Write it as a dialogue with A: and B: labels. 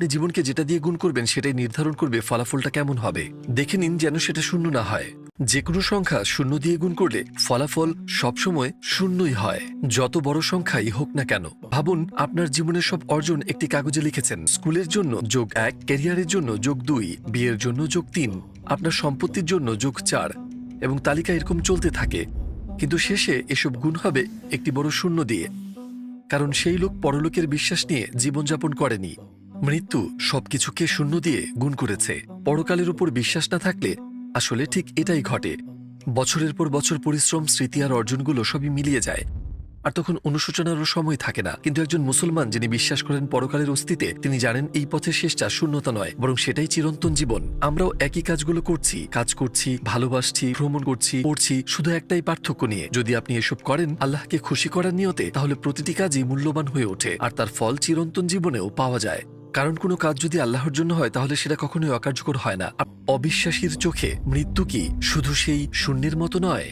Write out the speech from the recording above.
A: আপনি জীবনকে যেটা দিয়ে গুণ করবেন সেটাই নির্ধারণ করবে ফলাফলটা কেমন হবে। দেখে নিন যেন সেটা শূন্য না হয়। যে কোনো সংখ্যা শূন্য দিয়ে গুণ করলে ফলাফল সবসময় শূন্যই হয়, যত বড় সংখ্যাই হোক না কেন। ভাবুন, আপনার জীবনের সব অর্জন একটি কাগজে লিখেছেন। স্কুলের জন্য +1, ক্যারিয়ারের জন্য +2, বিয়ের জন্য +3, আপনার সম্পত্তির জন্য +4, এবং তালিকা এরকম চলতে থাকে। কিন্তু শেষে এসব গুণ হবে একটি বড় শূন্য দিয়ে, কারণ সেই লোক পরলোকের বিশ্বাস নিয়ে জীবনযাপন করেনি। মৃত্যু সবকিছুকে শূন্য দিয়ে গুণ করেছে। পরকালের উপর বিশ্বাস না থাকলে আসলে ঠিক এটাই ঘটে। বছরের পর বছর পরিশ্রম, স্মৃতি আর অর্জনগুলো সবই মিলিয়ে যায়, আর তখন অনুশোচনারও সময় থাকে না। কিন্তু একজন মুসলমান যিনি বিশ্বাস করেন পরকালের অস্তিত্বে, তিনি জানেন এই পথের শেষটা শূন্যতা নয়, বরং সেটাই চিরন্তন জীবন। আমরাও একই কাজগুলো করছি, কাজ করছি, ভালোবাসছি, ভ্রমণ করছি, পড়ছি, শুধু একটাই পার্থক্য নিয়ে। যদি আপনি এসব করেন আল্লাহকে খুশি করার নিয়তে, তাহলে প্রতিটি কাজই মূল্যবান হয়ে ওঠে, আর তার ফল চিরন্তন জীবনেও পাওয়া যায়। কারণ কোনো কাজ যদি আল্লাহর জন্য হয় তাহলে সেটা কখনোই অকার্যকর হয় না। অবিশ্বাসীর চোখে মৃত্যু কি শুধু সেই শূন্যের মতো নয়?